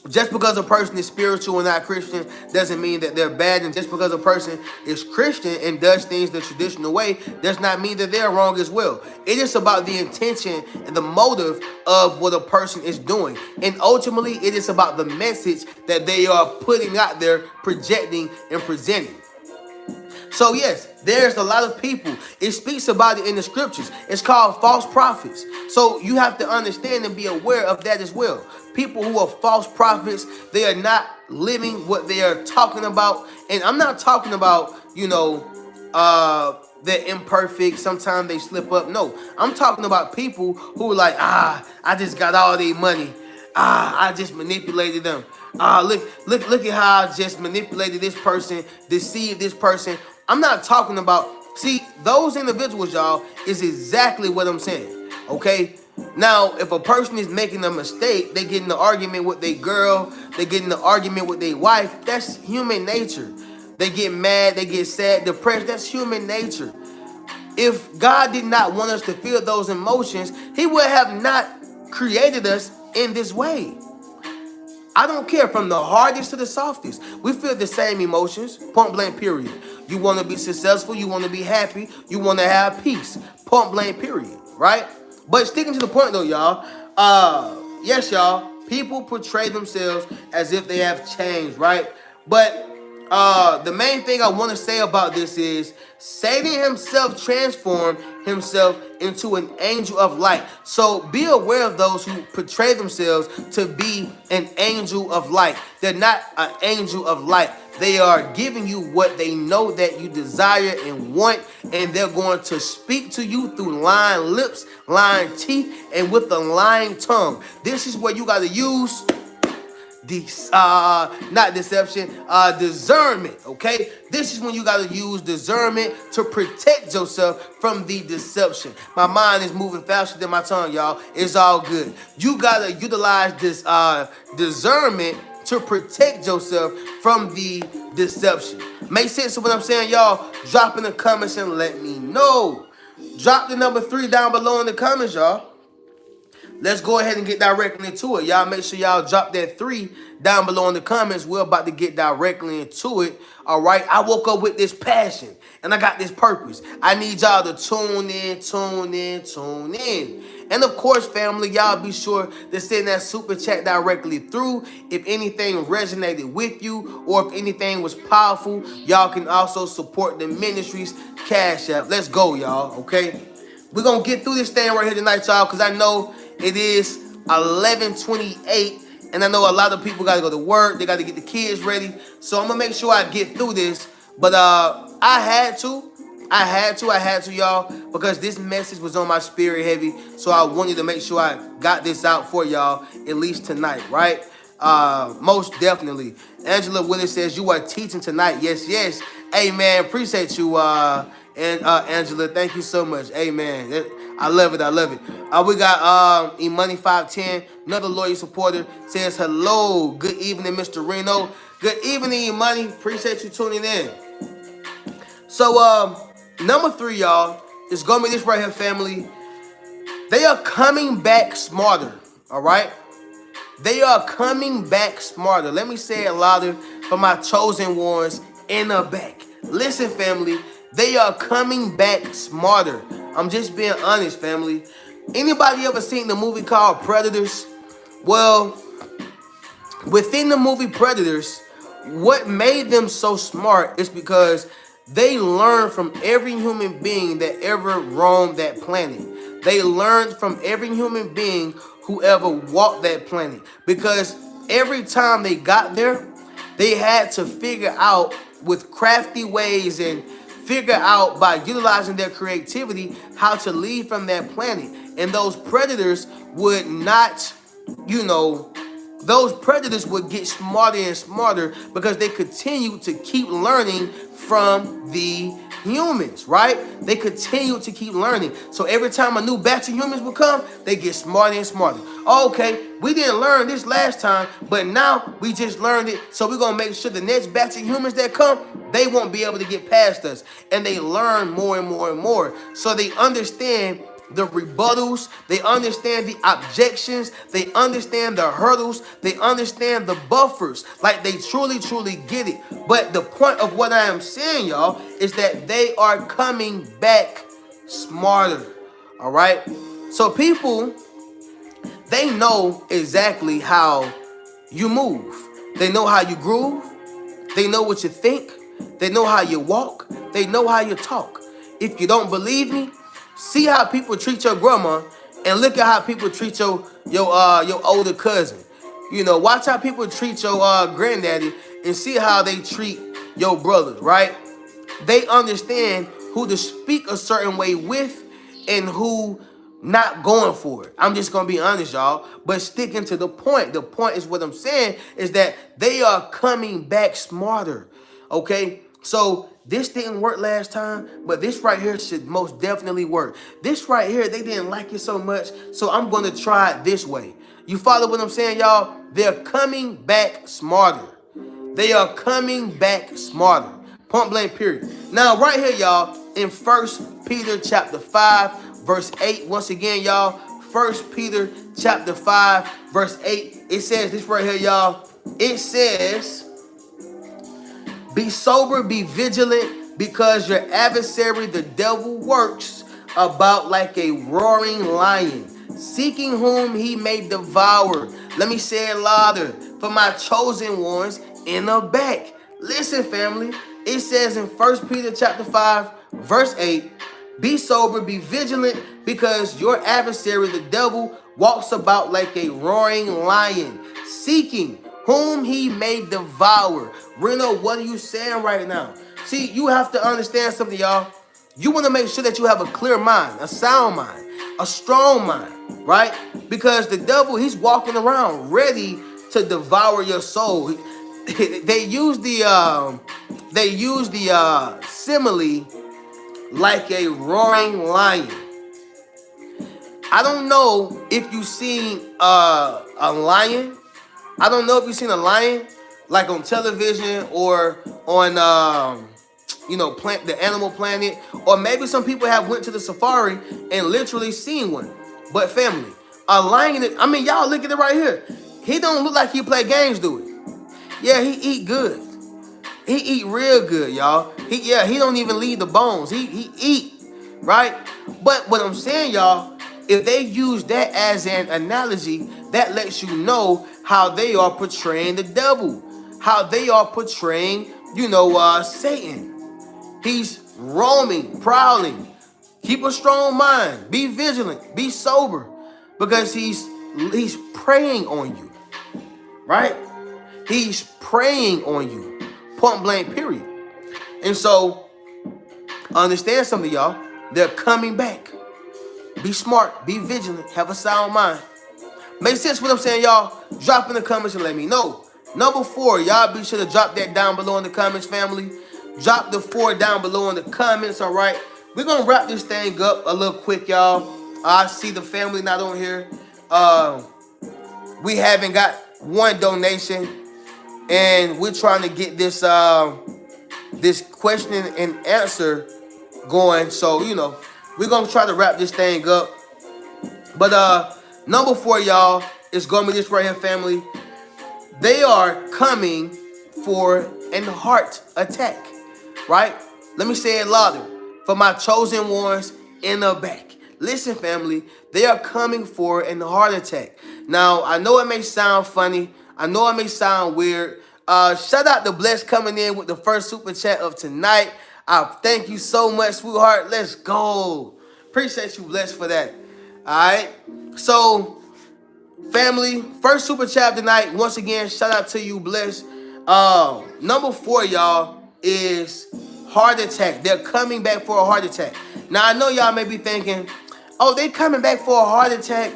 Just because a person is spiritual and not Christian doesn't mean that they're bad. And just because a person is Christian and does things the traditional way does not mean that they're wrong as well. It is about the intention and the motive of what a person is doing. And ultimately, it is about the message that they are putting out there, projecting and presenting. So yes, there's a lot of people. It speaks about it in the scriptures. It's called false prophets. So you have to understand and be aware of that as well. People who are false prophets, they are not living what they are talking about. And I'm not talking about, they're imperfect. Sometimes they slip up. No, I'm talking about people who are like, I just got all their money. I just manipulated them. Look at how I just manipulated this person, deceived this person. I'm not talking about, see, those individuals, y'all, is exactly what I'm saying, okay? Now, if a person is making a mistake, they get in an argument with their girl, they get in an argument with their wife, that's human nature. They get mad, they get sad, depressed, that's human nature. If God did not want us to feel those emotions, he would have not created us in this way. I don't care, from the hardest to the softest. We feel the same emotions, point blank, period. You want to be successful, you want to be happy, you want to have peace, point blank, period, right? But sticking to the point though, y'all, yes, y'all, people portray themselves as if they have changed, right? But the main thing I want to say about this is Satan himself transformed himself into an angel of light. So be aware of those who portray themselves to be an angel of light. They're not an angel of light. They are giving you what they know that you desire and want, and they're going to speak to you through lying lips, lying teeth, and with a lying tongue. This is where you got to use not deception, discernment, okay? This is when you got to use discernment to protect yourself from the deception. My mind is moving faster than my tongue, y'all. It's all good. You got to utilize this discernment to protect yourself from the deception. Make sense of what I'm saying, y'all? Drop in the comments and let me know. Drop the number 3 down below in the comments, y'all. Let's go ahead and get directly into it. Y'all make sure y'all drop that 3 down below in the comments. We're about to get directly into it. All right. I woke up with this passion and I got this purpose. I need y'all to tune in, tune in, tune in. And of course, family, y'all be sure to send that super chat directly through. If anything resonated with you or if anything was powerful, y'all can also support the ministry's Cash App. Let's go, y'all. Okay. We're going to get through this thing right here tonight, y'all, because I know it is 11:28, and I know a lot of people got to go to work. They got to get the kids ready. So I'm going to make sure I get through this. But I had to, y'all, because this message was on my spirit heavy. So I wanted to make sure I got this out for y'all, at least tonight, right? Most definitely. Angela Willis says, you are teaching tonight. Yes, yes. Hey, man, appreciate you, and Angela, thank you so much. Amen. I love it. I love it. We got eMoney 510, another loyal supporter, says hello. Good evening, Mr. Reno. Good evening, eMoney. Appreciate you tuning in. So number 3, y'all, is gonna be this right here, family. They are coming back smarter. All right. They are coming back smarter. Let me say it louder for my chosen ones in the back. Listen, family. They are coming back smarter. I'm just being honest, family. Anybody ever seen the movie called Predators? Well, within the movie Predators, what made them so smart is because they learned from every human being that ever roamed that planet. They learned from every human being who ever walked that planet. Because every time they got there, they had to figure out with crafty ways and figure out by utilizing their creativity how to leave from that planet. And those predators would not, those predators would get smarter and smarter because they continue to keep learning from the humans, right? They continue to keep learning. So every time a new batch of humans will come, they get smarter and smarter. Okay, we didn't learn this last time, but now we just learned it. So we're going to make sure the next batch of humans that come, they won't be able to get past us. And they learn more and more and more. So they understand the rebuttals, they understand the objections, they understand the hurdles, they understand the buffers. Like they truly, truly get it. But the point of what I am saying, y'all, is that they are coming back smarter. All right. So people, they know exactly how you move. They know how you groove. They know what you think. They know how you walk. They know how you talk. If you don't believe me, see how people treat your grandma and look at how people treat your older cousin. Watch how people treat your granddaddy and see how they treat your brother, right? They understand who to speak a certain way with and who not going for it. I'm just going to be honest, y'all, but sticking to the point. The point is what I'm saying is that they are coming back smarter, okay? So this didn't work last time, but this right here should most definitely work. This right here, they didn't like it so much, so I'm going to try it this way. You follow what I'm saying, y'all? They're coming back smarter. They are coming back smarter. Point blank, period. Now, right here, y'all, in 1 Peter chapter 5, verse 8, once again, y'all, 1 Peter chapter 5, verse 8, it says this right here, y'all. It says, be sober, be vigilant, because your adversary, the devil, works about like a roaring lion, seeking whom he may devour. Let me say it louder for my chosen ones in the back. Listen, family. It says in 1 Peter chapter 5, verse 8, be sober, be vigilant, because your adversary, the devil, walks about like a roaring lion, seeking whom he may devour. Reno, what are you saying right now? See, you have to understand something, y'all. You want to make sure that you have a clear mind, a sound mind, a strong mind, right? Because the devil, he's walking around ready to devour your soul. They use the simile like a roaring lion. I don't know if you've seen a lion. I don't know if you've seen a lion like on television or on the Animal Planet, or maybe some people have went to the safari and literally seen one. But family, a lion. I mean, y'all look at it right here. He don't look like he play games, do it? Yeah, he eat good. He eat real good, y'all. He don't even leave the bones. He eat, right? But what I'm saying, y'all, if they use that as an analogy, that lets you know how they are portraying the devil, how they are portraying, Satan. He's roaming, prowling. Keep a strong mind. Be vigilant. Be sober, because he's preying on you, right? He's preying on you, point blank, period. And so, understand something, y'all. They're coming back. Be smart. Be vigilant. Have a sound mind. Make sense what I'm saying, y'all? Drop in the comments and let me know. Number 4, y'all be sure to drop that down below in the comments, family. Drop the 4 down below in the comments, all right? We're going to wrap this thing up a little quick, y'all. I see the family not on here. We haven't got one donation, and we're trying to get this this question and answer going. So, we're going to try to wrap this thing up. But number 4, y'all, is going to be this right here, family. They are coming for an heart attack, right? Let me say it louder for my chosen ones in the back. Listen, family, they are coming for an heart attack. Now, I know it may sound funny. I know it may sound weird. Shout out to Bless coming in with the first super chat of tonight. I thank you so much, sweetheart. Let's go. Appreciate you, Bless, for that. All right. So, family, first super chat tonight. Once again, shout out to you, Bless. Number 4, y'all, is heart attack. They're coming back for a heart attack. Now, I know y'all may be thinking, oh, they coming back for a heart attack.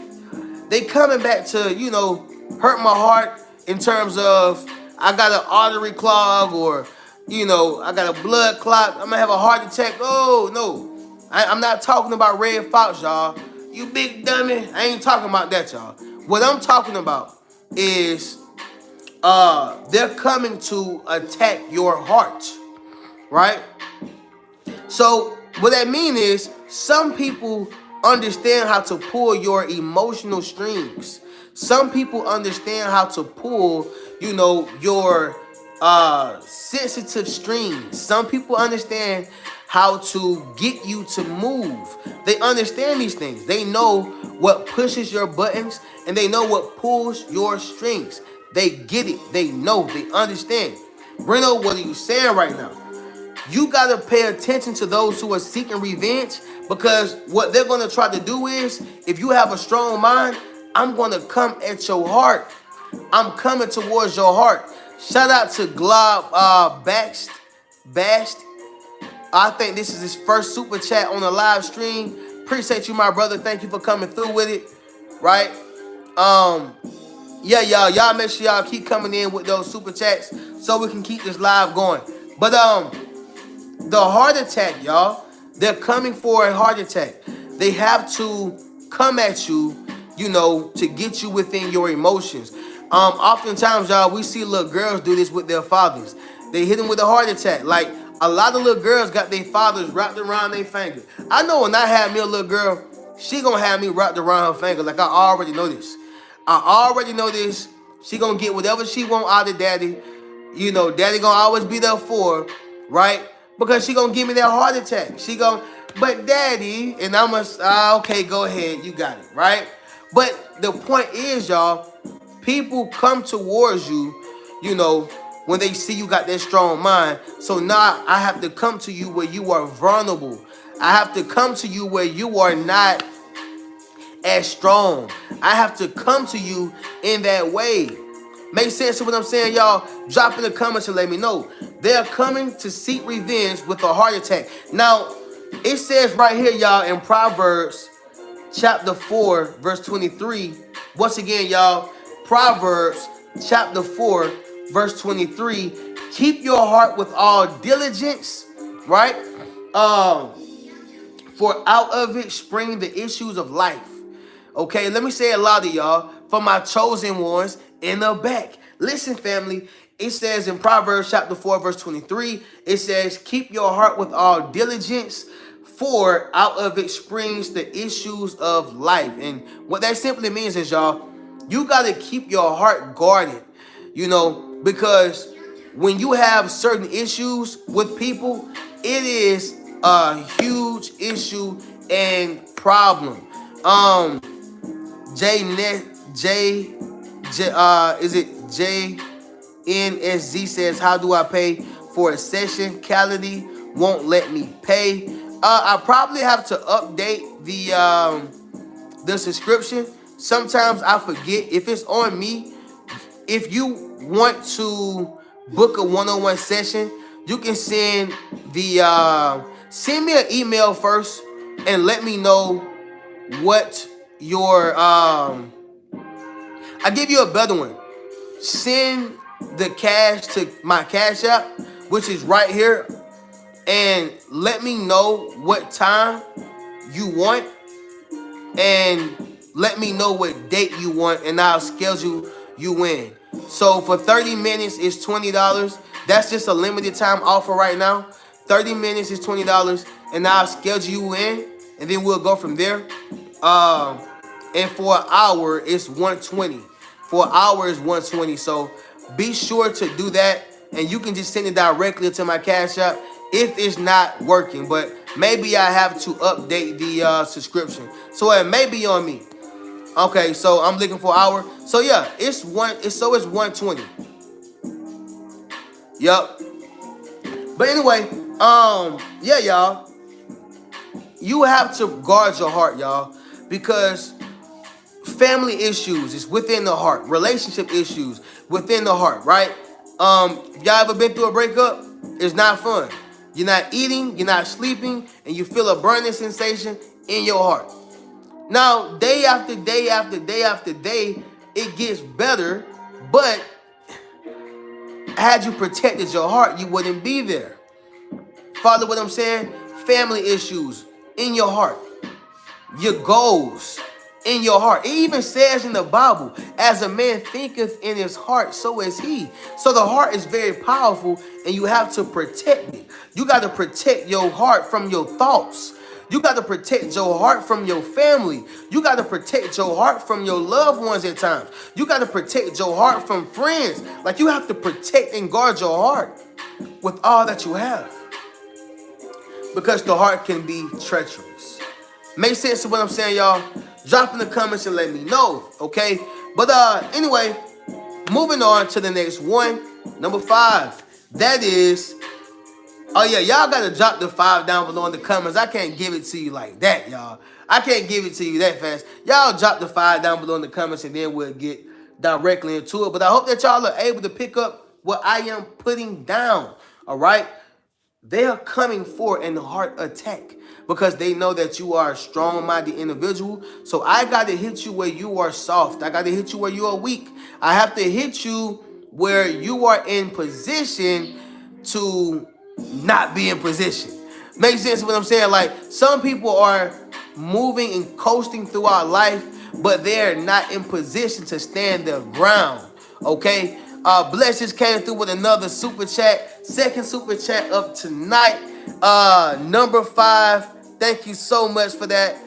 They coming back to, hurt my heart in terms of I got an artery clog, or, I got a blood clot. I'm going to have a heart attack. Oh, no. I'm not talking about Red Fox, y'all. You big dummy. I ain't talking about that, y'all. What I'm talking about is they're coming to attack your heart, right? So what that means is some people understand how to pull your emotional strings. Some people understand how to pull, your sensitive strings. Some people understand how to get you to move. They understand these things. They know what pushes your buttons, and they know what pulls your strings. They get it. They know. They understand. Reno, what are you saying right now? You got to pay attention to those who are seeking revenge, because what they're going to try to do is, if you have a strong mind, I'm going to come at your heart. I'm coming towards your heart. Shout out to Glob Bashed. I think this is his first super chat on the live stream. Appreciate you, my brother. Thank you for coming through with it. Right? Yeah, y'all make sure y'all keep coming in with those super chats so we can keep this live going. But the heart attack, y'all, they're coming for a heart attack. They have to come at you, to get you within your emotions. Oftentimes, y'all, we see little girls do this with their fathers. They hit them with a heart attack. Like, a lot of little girls got their fathers wrapped around their finger. I know when I have me a little girl, she gonna have me wrapped around her finger. Like, I already know this. She gonna get whatever she want out of daddy. Daddy gonna always be there for her, right? Because she gonna give me that heart attack. She gonna, but daddy, and I'm gonna, okay, go ahead, you got it, right? But the point is, y'all, people come towards you, when they see you got that strong mind. So now I have to come to you where you are vulnerable. I have to come to you where you are not as strong. I have to come to you in that way. Make sense of what I'm saying, y'all? Drop in the comments and let me know. They're coming to seek revenge with a heart attack. Now, it says right here, y'all, in Proverbs chapter 4, verse 23. Once again, y'all, Proverbs chapter 4, verse 23, keep your heart with all diligence, right? Um, for out of it spring the issues of life. Okay, let me say it louder, y'all. For my chosen ones in the back. Listen, family. It says in Proverbs chapter 4, verse 23, it says, keep your heart with all diligence, for out of it springs the issues of life. And what that simply means is, y'all, you got to keep your heart guarded, because when you have certain issues with people, it is a huge issue and problem. J Net is it JNSZ says, how do I pay for a session? Cality won't let me pay. I probably have to update the subscription. Sometimes I forget. If it's on me, if you want to book a one-on-one session, you can send me an email first and let me know what your I give you a better one. Send the cash to my Cash App, which is right here, and let me know what time you want, and let me know what date you want, and I'll schedule you in. So for 30 minutes it's $20. That's just a limited time offer right now. 30 minutes is $20, and I'll schedule you in, and then we'll go from there. And for an hour it's $120. For an hour is $120. So be sure to do that, and you can just send it directly to my Cash App if it's not working. But maybe I have to update the subscription, so it may be on me. Okay, so I'm looking for an hour. So yeah, it's 120. Yup. But anyway, yeah, y'all, you have to guard your heart, y'all, because family issues is within the heart. Relationship issues within the heart, right? Y'all ever been through a breakup? It's not fun. You're not eating, you're not sleeping, and you feel a burning sensation in your heart. Now, day after day after day after day, it gets better, but had you protected your heart, you wouldn't be there. Follow what I'm saying? Family issues in your heart. Your goals in your heart. It even says in the Bible, as a man thinketh in his heart, so is he. So the heart is very powerful, and you have to protect it. You got to protect your heart from your thoughts. You got to protect your heart from your family. You got to protect your heart from your loved ones at times. You got to protect your heart from friends. Like, you have to protect and guard your heart with all that you have, because the heart can be treacherous. Make sense of what I'm saying, y'all? Drop in the comments and let me know, okay? But anyway, moving on to the next one, number 5. That is, oh yeah, y'all gotta drop the 5 down below in the comments. I can't give it to you like that, y'all. I can't give it to you that fast. Y'all drop the 5 down below in the comments, and then we'll get directly into it. But I hope that y'all are able to pick up what I am putting down, all right? They are coming for an heart attack because they know that you are a strong-minded individual. So I got to hit you where you are soft. I got to hit you where you are weak. I have to hit you where you are in position to not be in position. Makes sense what I'm saying? Like, some people are moving and coasting through our life, but they're not in position to stand their ground. Okay? Bless just came through with another super chat. Second super chat of tonight. Number 5. Thank you so much for that.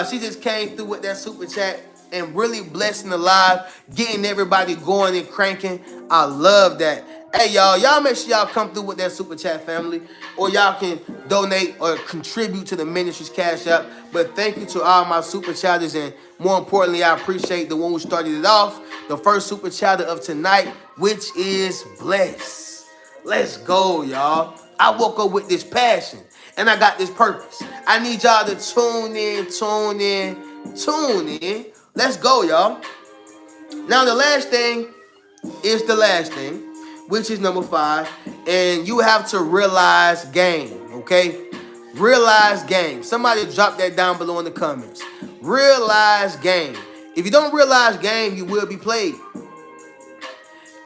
She just came through with that super chat and really blessing the live, getting everybody going and cranking. I love that. Hey, y'all make sure y'all come through with that super chat, family, or y'all can donate or contribute to the ministry's Cash App. But thank you to all my super chatters, and more importantly, I appreciate the one who started it off, the first super chatter of tonight, which is Bless. Let's go, y'all. I woke up with this passion, and I got this purpose. I need y'all to tune in. Let's go, y'all. Now, the last thing is the last thing, which is number 5, and you have to realize game, okay? Realize game. Somebody drop that down below in the comments. Realize game. If you don't realize game, you will be played.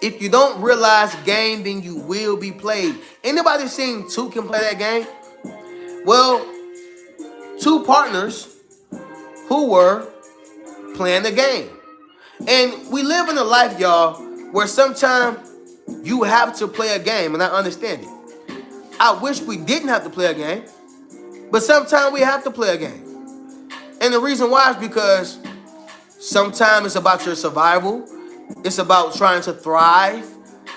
If you don't realize game, then you will be played. Anybody seen two can play that game? Well, two partners who were playing the game. And we live in a life, y'all, where sometimes you have to play a game, and I understand it. I wish we didn't have to play a game, but sometimes we have to play a game. And the reason why is because sometimes it's about your survival. It's about trying to thrive.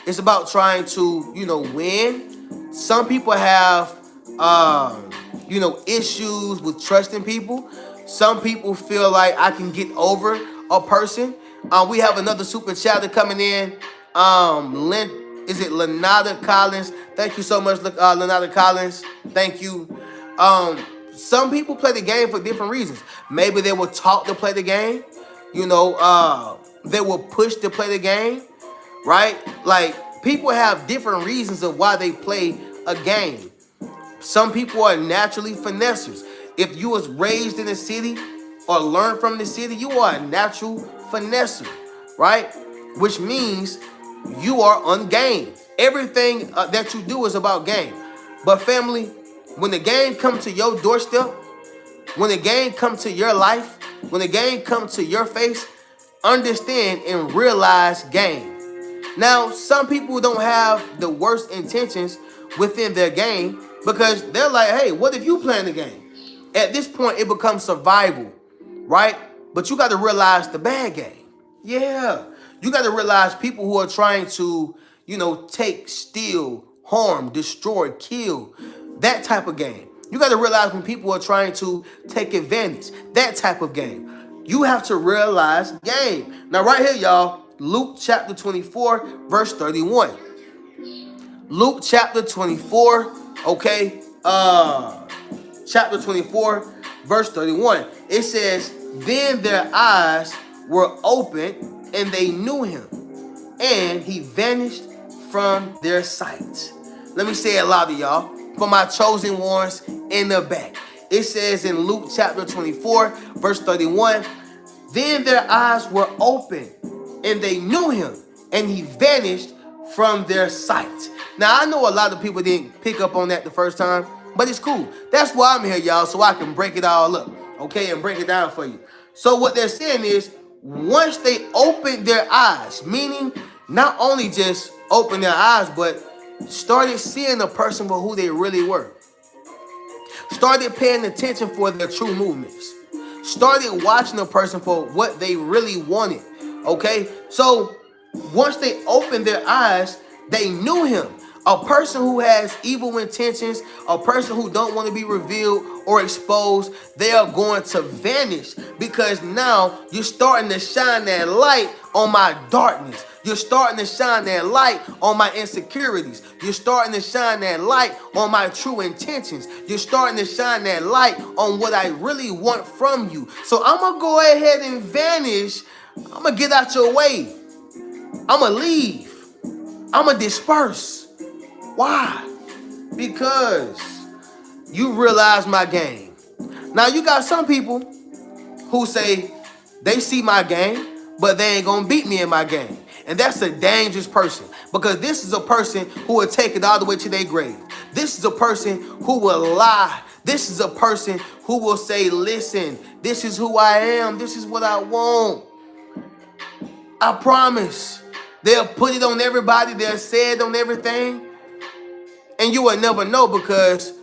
It's about trying to, win. Some people have, issues with trusting people. Some people feel like I can get over a person. We have another super chatter coming in. Is it Lenata Collins? Thank you so much, Lenata Collins. Thank you. Some people play the game for different reasons. Maybe they were taught to play the game. They were pushed to play the game, right? Like, people have different reasons of why they play a game. Some people are naturally finessers. If you was raised in the city or learned from the city, you are a natural finesser, right? Which means you are on game. Everything that you do is about game. But family, when the game comes to your doorstep, when the game comes to your life, when the game comes to your face, understand and realize game. Now, some people don't have the worst intentions within their game because they're like, hey, what if you playing the game? At this point, it becomes survival, right? But you got to realize the bad game. Yeah. You got to realize people who are trying to, take, steal, harm, destroy, kill, that type of game. You got to realize when people are trying to take advantage, that type of game. You have to realize game. Now, right here, y'all, Luke chapter 24, verse 31. Luke chapter 24, okay, chapter 24, verse 31. It says, then their eyes were open and they knew him, and he vanished from their sight. Let me say it louder, y'all, for my chosen ones in the back. It says in Luke chapter 24, verse 31, then their eyes were open and they knew him, and he vanished from their sight. Now, I know a lot of people didn't pick up on that the first time, but it's cool. That's why I'm here, y'all, so I can break it all up, okay, and break it down for you. So what they're saying is, once they opened their eyes, meaning not only just opened their eyes, but started seeing the person for who they really were. Started paying attention for their true movements. Started watching a person for what they really wanted. Okay? So once they opened their eyes, they knew him. A person who has evil intentions, a person who don't want to be revealed or exposed, they are going to vanish, because now you're starting to shine that light on my darkness. You're starting to shine that light on my insecurities. You're starting to shine that light on my true intentions. You're starting to shine that light on what I really want from you. So I'm going to go ahead and vanish. I'm going to get out your way. I'm going to leave. I'm going to disperse. Why? Because you realize my game. Now, you got some people who say they see my game, but they ain't going to beat me in my game. And that's a dangerous person, because this is a person who will take it all the way to their grave. This is a person who will lie. This is a person who will say, listen, this is who I am. This is what I want. I promise. They'll put it on everybody. They'll say it on everything. And you will never know, because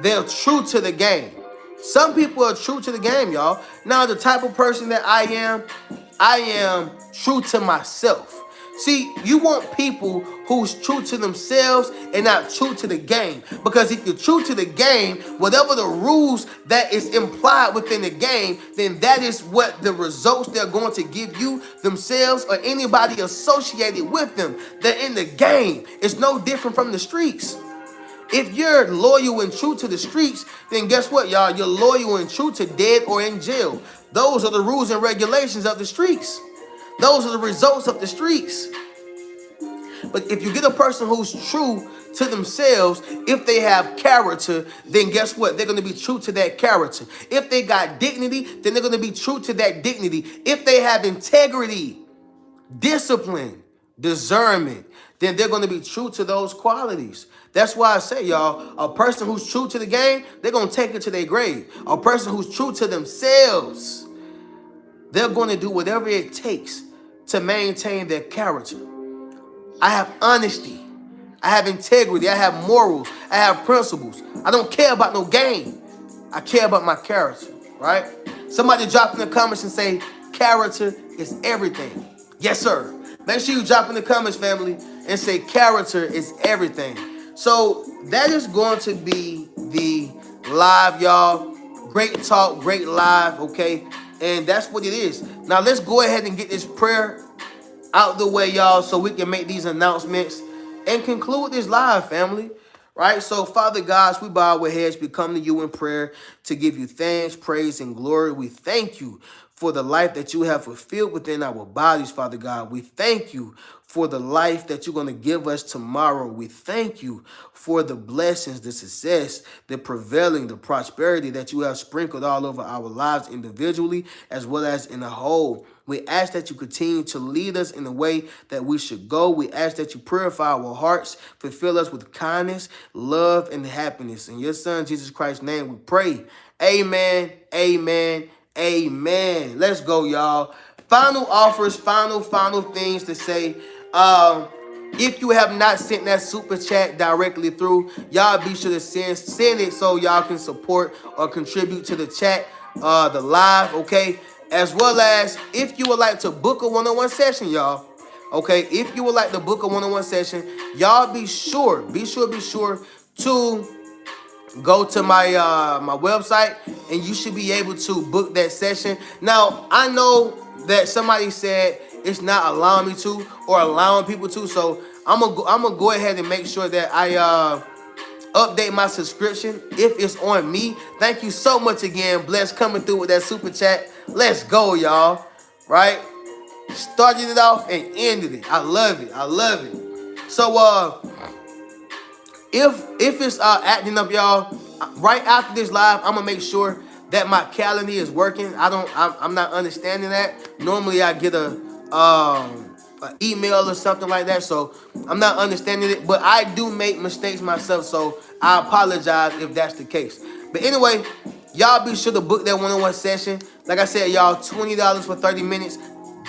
they're true to the game. Some people are true to the game, y'all. Now, the type of person that I am true to myself. See, you want people who's true to themselves and not true to the game. Because if you're true to the game, whatever the rules that is implied within the game, then that is what the results they're going to give you, themselves, or anybody associated with them. They're in the game. It's no different from the streets. If you're loyal and true to the streets, then guess what, y'all? You're loyal and true to dead or in jail. Those are the rules and regulations of the streets. Those are the results of the streets. But if you get a person who's true to themselves, if they have character, then guess what? They're going to be true to that character. If they got dignity, then they're going to be true to that dignity. If they have integrity, discipline, discernment, then they're going to be true to those qualities. That's why I say, y'all, a person who's true to the game, they're going to take it to their grave. A person who's true to themselves, they're going to do whatever it takes to maintain their character. I have honesty. I have integrity. I have morals. I have principles. I don't care about no game. I care about my character, right? Somebody drop in the comments and say, character is everything. Yes, sir. Make sure you drop in the comments, family, and say character is everything. So that is going to be the live, y'all. Great talk, great live, okay? And that's what it is. Now let's go ahead and get this prayer out the way, y'all, so we can make these announcements and conclude this live, family. Right? So, Father God, we bow our heads, we come to you in prayer to give you thanks, praise, and glory. We thank you for the life that you have fulfilled within our bodies, Father God. We thank you for the life that you're going to give us tomorrow. We thank you for the blessings, the success, the prevailing, the prosperity that you have sprinkled all over our lives individually as well as in a whole. We ask that you continue to lead us in the way that we should go. We ask that you purify our hearts, fulfill us with kindness, love, and happiness. In your Son, Jesus Christ's name, we pray. Amen, amen, amen. Let's go, y'all. Final offers, final things to say. If you have not sent that super chat directly through, y'all be sure to send it so y'all can support or contribute to the chat, the live, okay? As well as if you would like to book a one-on-one session, y'all. Okay, if you would like to book a one-on-one session, y'all be sure to go to my my website, and you should be able to book that session. Now, I know that somebody said it's not allowing me to or allowing people to, so I'm gonna go ahead and make sure that I update my subscription if it's on me. Thank you so much again, Bless, coming through with that super chat. Let's go, y'all. Right? Started it off and ended it. I love it. I love it. So if it's acting up, y'all, right after this live, I'm gonna make sure that my calendar is working. I'm not understanding that. Normally I get a email or something like that, so I'm not understanding it, but I do make mistakes myself, so I apologize if that's the case. But anyway, y'all be sure to book that one-on-one session. Like I said, y'all, $20 for 30 minutes.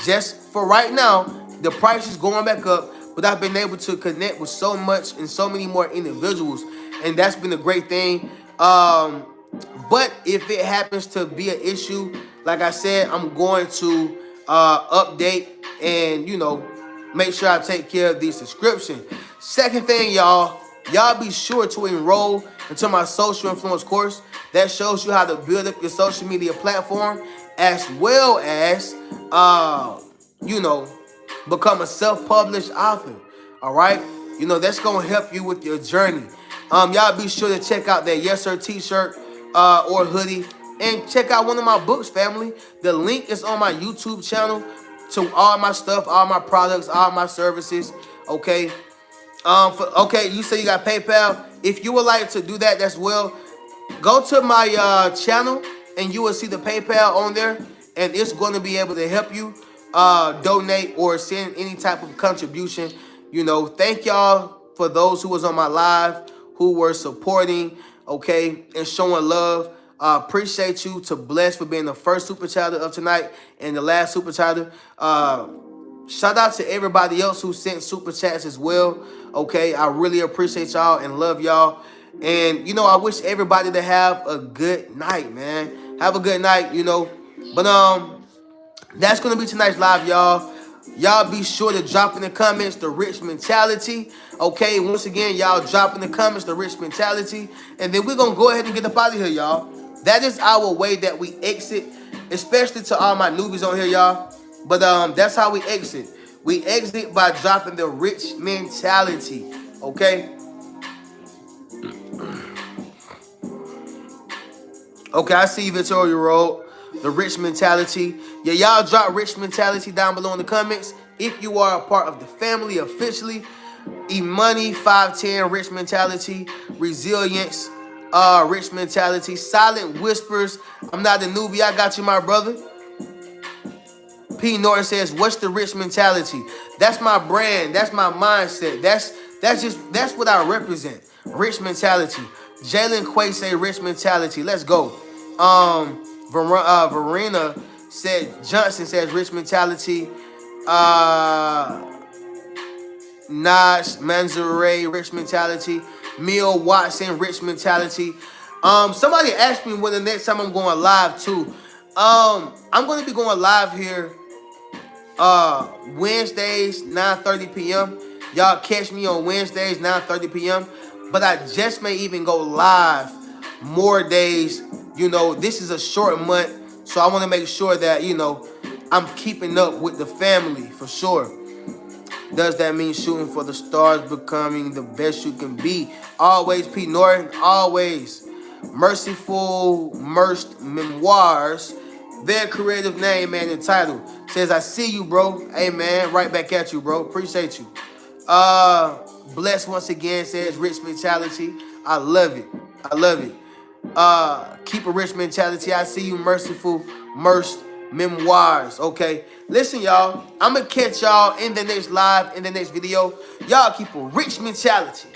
Just for right now, the price is going back up, but I've been able to connect with so much and so many more individuals, and that's been a great thing. But if it happens to be an issue, like I said, I'm going to update and, make sure I take care of the subscription. Second thing, y'all be sure to enroll into my social influence course that shows you how to build up your social media platform, as well as, become a self-published author. All right? That's going to help you with your journey. Y'all be sure to check out that Yes Sir t-shirt or hoodie, and check out one of my books, family. The link is on my YouTube channel to all my stuff, all my products, all my services. Okay. You say you got PayPal. If you would like to do that as well, go to my channel and you will see the PayPal on there, and it's going to be able to help you donate or send any type of contribution. Thank y'all for those who was on my live, who were supporting, okay, and showing love. Appreciate you to Bless for being the first super chatter of tonight and the last super chatter. Shout out to everybody else who sent super chats as well. Okay, I really appreciate y'all and love y'all. And I wish everybody to have a good night, man. Have a good night, But that's gonna be tonight's live, y'all. Y'all be sure to drop in the comments the rich mentality. Okay, once again, y'all drop in the comments the rich mentality, and then we're gonna go ahead and get up out of here, y'all. That is our way that we exit, especially to all my newbies on here, y'all. But that's how we exit. We exit by dropping the rich mentality. Okay. Okay, I see you, Victoria Road. The rich mentality. Yeah, y'all drop rich mentality down below in the comments. If you are a part of the family officially, E-Money 510 rich mentality, resilience, rich mentality, silent whispers. I'm not a newbie. I got you, my brother. P. Norton says, what's the rich mentality? That's my brand. That's my mindset. That's what I represent. Rich mentality. Jalen Quay say rich mentality. Let's go. Verena said, Johnson says rich mentality. Nash Manzure, rich mentality. Mil Watson, rich mentality. Somebody asked me when the next time I'm going live too. I'm going to be going live here Wednesdays, 9:30 p.m. Y'all catch me on Wednesdays, 9:30 p.m. But I just may even go live more days. You know, this is a short month, so I want to make sure that, you know, I'm keeping up with the family for sure. Does that mean shooting for the stars, becoming the best you can be? Always, P. Norton, always. Merciful Merced Memoirs, their creative name, man, and title. Says, I see you, bro. Hey, man, right back at you, bro. Appreciate you. Bless once again says, rich mentality. I love it. I love it. Keep a rich mentality. I see you, Merciful Merced Memoirs. Okay, listen, y'all, I'm gonna catch y'all in the next live, in the next video. Y'all keep a rich mentality.